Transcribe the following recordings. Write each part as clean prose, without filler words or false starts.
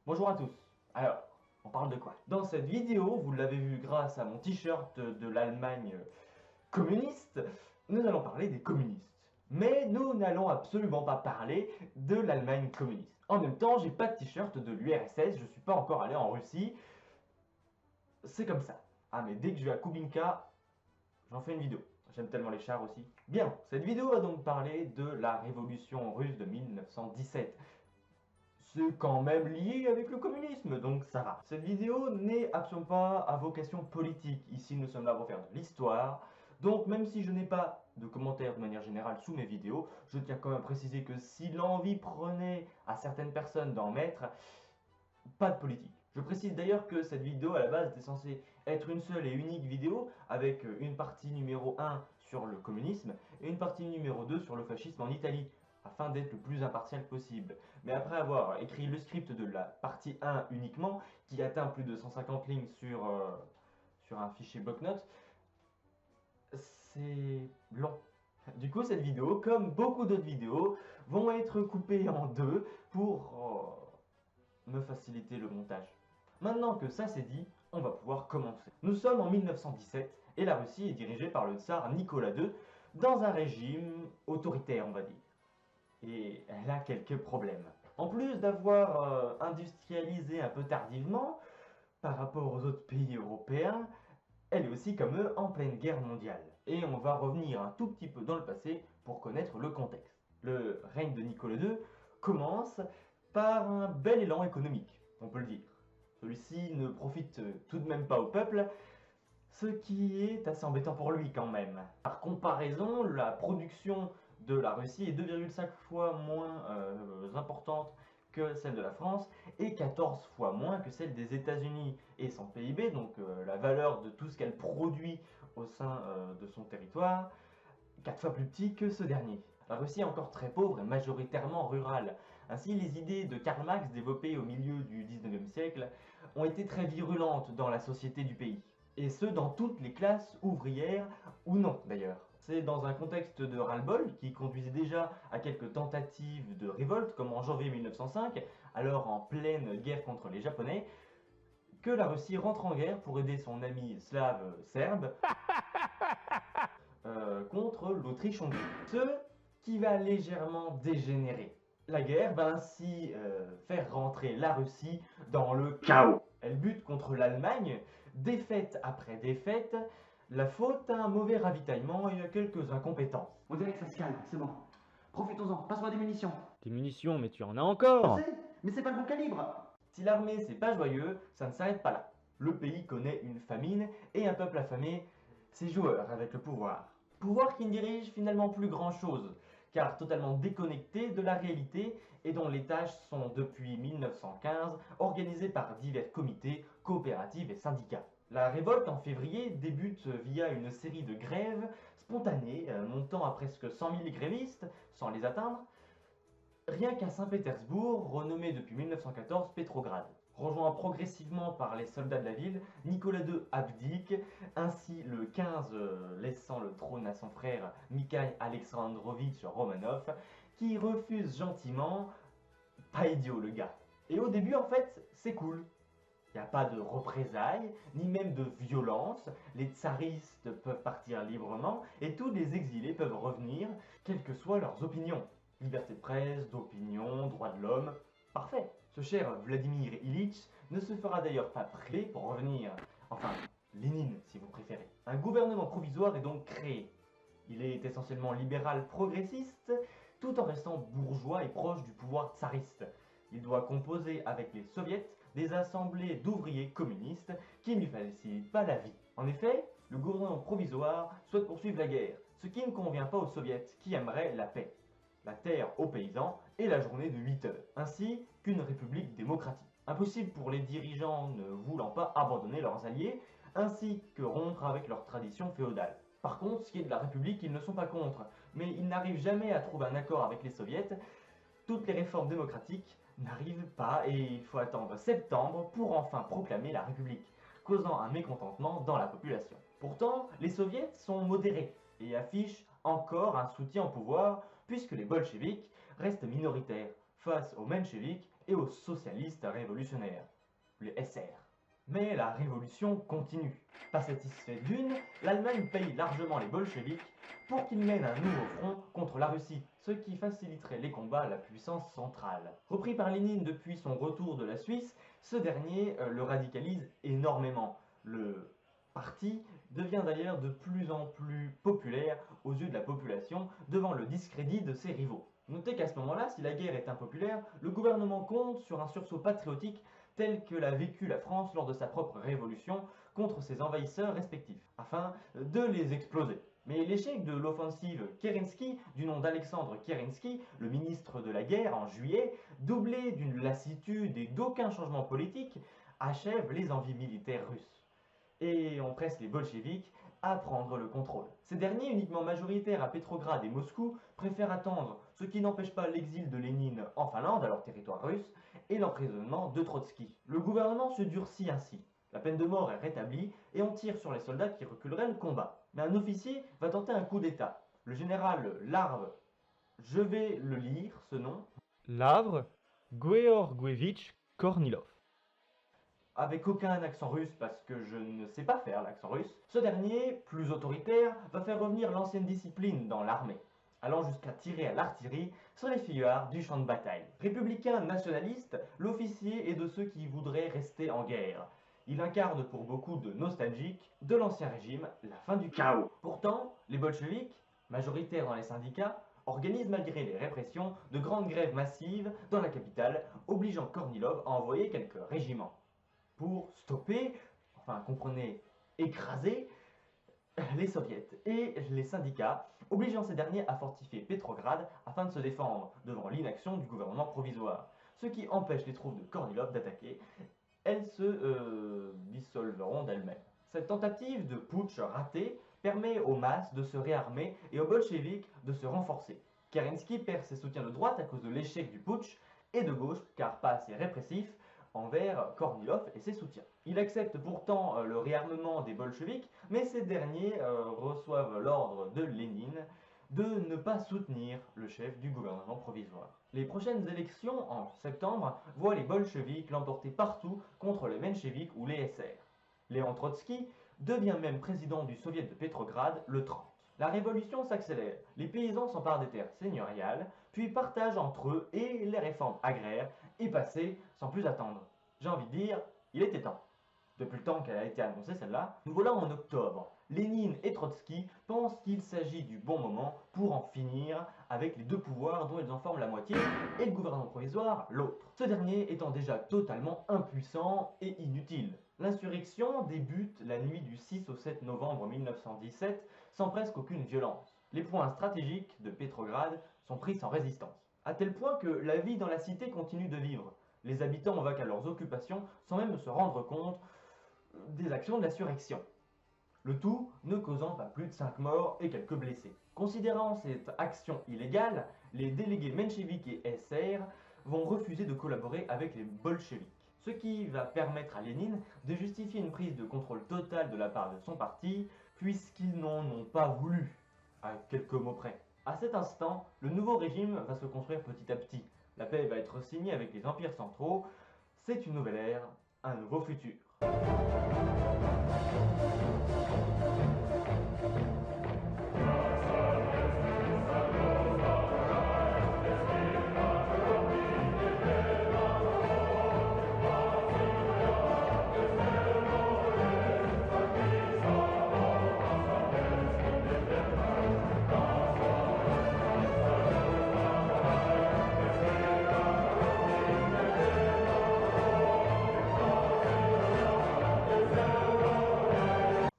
Bonjour à tous. Alors, on parle de quoi? Dans cette vidéo, vous l'avez vu grâce à mon t-shirt de l'Allemagne communiste, nous allons parler des communistes. Mais nous n'allons absolument pas parler de l'Allemagne communiste. En même temps, j'ai pas de t-shirt de l'URSS, je suis pas encore allé en Russie. C'est comme ça. Ah mais dès que je vais à Kubinka, j'en fais une vidéo. J'aime tellement les chars aussi. Bien, cette vidéo va donc parler de la révolution russe de 1917. C'est quand même lié avec le communisme, donc ça va. Cette vidéo n'est absolument pas à vocation politique. Ici, nous sommes là pour faire de l'histoire. Donc, même si je n'ai pas de commentaires de manière générale sous mes vidéos, je tiens quand même à préciser que si l'envie prenait à certaines personnes d'en mettre, pas de politique. Je précise d'ailleurs que cette vidéo à la base était censée être une seule et unique vidéo avec une partie numéro 1 sur le communisme et une partie numéro 2 sur le fascisme en Italie afin d'être le plus impartial possible. Mais après avoir écrit le script de la partie 1 uniquement, qui atteint plus de 150 lignes sur un fichier bloc-notes, c'est long. Du coup, cette vidéo, comme beaucoup d'autres vidéos, vont être coupées en deux pour me faciliter le montage. Maintenant que ça c'est dit, on va pouvoir commencer. Nous sommes en 1917 et la Russie est dirigée par le tsar Nicolas II dans un régime autoritaire, on va dire. Et elle a quelques problèmes. En plus d'avoir industrialisé un peu tardivement par rapport aux autres pays européens, elle est aussi comme eux en pleine guerre mondiale. Et on va revenir un tout petit peu dans le passé pour connaître le contexte. Le règne de Nicolas II commence par un bel élan économique, on peut le dire. Celui-ci ne profite tout de même pas au peuple, ce qui est assez embêtant pour lui quand même. Par comparaison, la production de la Russie est 2,5 fois moins importante que celle de la France et 14 fois moins que celle des États-Unis. Et son PIB, donc la valeur de tout ce qu'elle produit au sein de son territoire, 4 fois plus petit que ce dernier. La Russie est encore très pauvre et majoritairement rurale. Ainsi, les idées de Karl Marx développées au milieu du 19e siècle ont été très virulentes dans la société du pays. Et ce, dans toutes les classes ouvrières ou non d'ailleurs. C'est dans un contexte de ras-le-bol qui conduisait déjà à quelques tentatives de révolte, comme en janvier 1905, alors en pleine guerre contre les Japonais, que la Russie rentre en guerre pour aider son ami slave serbe contre l'Autriche-Hongrie. Ce qui va légèrement dégénérer. La guerre va ainsi faire rentrer la Russie dans le chaos. Elle bute contre l'Allemagne, défaite après défaite, la faute à un mauvais ravitaillement et à quelques incompétences. On dirait que ça se calme, c'est bon. Profitons-en, passons à des munitions. Des munitions, mais tu en as Je encore. sais, mais c'est pas le bon calibre. Si l'armée c'est pas joyeux, ça ne s'arrête pas là. Le pays connaît une famine et un peuple affamé, ses joueurs avec le pouvoir. Pouvoir qui ne dirige finalement plus grand chose, car totalement déconnecté de la réalité et dont les tâches sont depuis 1915 organisées par divers comités, coopératives et syndicats. La révolte en février débute via une série de grèves spontanées montant à presque 100 000 grévistes sans les atteindre, rien qu'à Saint-Pétersbourg, renommé depuis 1914 Pétrograd. Rejoint progressivement par les soldats de la ville, Nicolas II abdique, ainsi le 15 laissant le trône à son frère Mikhail Alexandrovitch Romanov, qui refuse gentiment, pas idiot le gars. Et au début en fait c'est cool, il n'y a pas de représailles, ni même de violence, les tsaristes peuvent partir librement et tous les exilés peuvent revenir, quelles que soient leurs opinions. Liberté de presse, d'opinion, droits de l'homme, parfait. Ce cher Vladimir Ilitch ne se fera d'ailleurs pas prier pour revenir. Enfin, Lénine si vous préférez. Un gouvernement provisoire est donc créé. Il est essentiellement libéral progressiste, tout en restant bourgeois et proche du pouvoir tsariste. Il doit composer avec les soviets des assemblées d'ouvriers communistes qui ne lui facilitent pas la vie. En effet, le gouvernement provisoire souhaite poursuivre la guerre, ce qui ne convient pas aux soviets qui aimeraient la paix, la terre aux paysans et la journée de 8 heures, ainsi qu'une république démocratique. Impossible pour les dirigeants ne voulant pas abandonner leurs alliés, ainsi que rompre avec leur tradition féodale. Par contre, ce qui est de la République, ils ne sont pas contre, mais ils n'arrivent jamais à trouver un accord avec les soviets. Toutes les réformes démocratiques n'arrivent pas et il faut attendre septembre pour enfin proclamer la République, causant un mécontentement dans la population. Pourtant, les soviets sont modérés et affichent encore un soutien au pouvoir puisque les bolcheviks restent minoritaires face aux mencheviks et aux socialistes révolutionnaires, les SR. Mais la révolution continue. Pas satisfait d'une, l'Allemagne paye largement les bolcheviks pour qu'ils mènent un nouveau front contre la Russie, ce qui faciliterait les combats à la puissance centrale. Repris par Lénine depuis son retour de la Suisse, ce dernier le radicalise énormément. Le parti devient d'ailleurs de plus en plus populaire aux yeux de la population devant le discrédit de ses rivaux. Notez qu'à ce moment-là, si la guerre est impopulaire, le gouvernement compte sur un sursaut patriotique tel que l'a vécu la France lors de sa propre révolution contre ses envahisseurs respectifs, afin de les exploser. Mais l'échec de l'offensive Kerensky, du nom d'Alexandre Kerensky, le ministre de la guerre en juillet, doublé d'une lassitude et d'aucun changement politique, achève les envies militaires russes. Et on presse les bolcheviks à prendre le contrôle. Ces derniers, uniquement majoritaires à Petrograd et Moscou, préfèrent attendre, ce qui n'empêche pas l'exil de Lénine en Finlande, alors territoire russe, et l'emprisonnement de Trotsky. Le gouvernement se durcit ainsi. La peine de mort est rétablie et on tire sur les soldats qui reculeraient le combat. Mais un officier va tenter un coup d'État. Le général Larve, je vais le lire, ce nom. Lavre Georgievitch Kornilov. Avec aucun accent russe parce que je ne sais pas faire l'accent russe, ce dernier, plus autoritaire, va faire revenir l'ancienne discipline dans l'armée, allant jusqu'à tirer à l'artillerie sur les fuyards du champ de bataille. Républicain nationaliste, l'officier est de ceux qui voudraient rester en guerre. Il incarne pour beaucoup de nostalgiques de l'ancien régime la fin du chaos. Pourtant, les bolcheviks, majoritaires dans les syndicats, organisent malgré les répressions de grandes grèves massives dans la capitale, obligeant Kornilov à envoyer quelques régiments pour stopper, enfin comprenez, écraser les soviets et les syndicats, obligeant ces derniers à fortifier Petrograd afin de se défendre devant l'inaction du gouvernement provisoire, ce qui empêche les troupes de Kornilov d'attaquer. Elles se dissolveront d'elles-mêmes. Cette tentative de putsch ratée permet aux masses de se réarmer et aux bolcheviks de se renforcer. Kerensky perd ses soutiens de droite à cause de l'échec du putsch et de gauche car pas assez répressif envers Kornilov et ses soutiens. Il accepte pourtant le réarmement des bolcheviks, mais ces derniers reçoivent l'ordre de Lénine de ne pas soutenir le chef du gouvernement provisoire. Les prochaines élections, en septembre, voient les bolcheviks l'emporter partout contre les mencheviks ou les SR. Léon Trotsky devient même président du soviet de Petrograd le 30. La révolution s'accélère, les paysans s'emparent des terres seigneuriales, puis partagent entre eux et les réformes agraires est passée sans plus attendre. J'ai envie de dire, il était temps. Depuis le temps qu'elle a été annoncée celle-là, nous voilà en octobre. Lénine et Trotsky pensent qu'il s'agit du bon moment pour en finir avec les deux pouvoirs dont ils en forment la moitié et le gouvernement provisoire l'autre. Ce dernier étant déjà totalement impuissant et inutile. L'insurrection débute la nuit du 6 au 7 novembre 1917 sans presque aucune violence. Les points stratégiques de Petrograd sont pris sans résistance. À tel point que la vie dans la cité continue de vivre. Les habitants vaquent à leurs occupations sans même se rendre compte des actions de l'insurrection. Le tout ne causant pas plus de 5 morts et quelques blessés. Considérant cette action illégale, les délégués mencheviks et SR vont refuser de collaborer avec les bolcheviks. Ce qui va permettre à Lénine de justifier une prise de contrôle totale de la part de son parti, puisqu'ils n'en ont pas voulu, à quelques mots près. À cet instant, le nouveau régime va se construire petit à petit. La paix va être signée avec les empires centraux. C'est une nouvelle ère, un nouveau futur.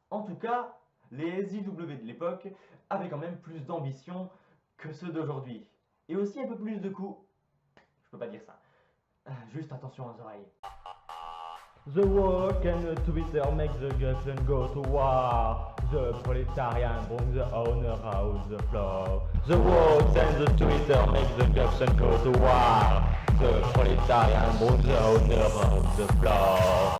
En tout cas, les IW de l'époque avaient quand même plus d'ambition que ceux d'aujourd'hui. Et aussi un peu plus de coups. Je peux pas dire ça. Juste attention aux oreilles. The work and the Twitter make the Gushen go to war. The proletarian bring the owner out the floor. The work and the Twitter make the Gushen go to war. The proletarian bring the owner out the floor.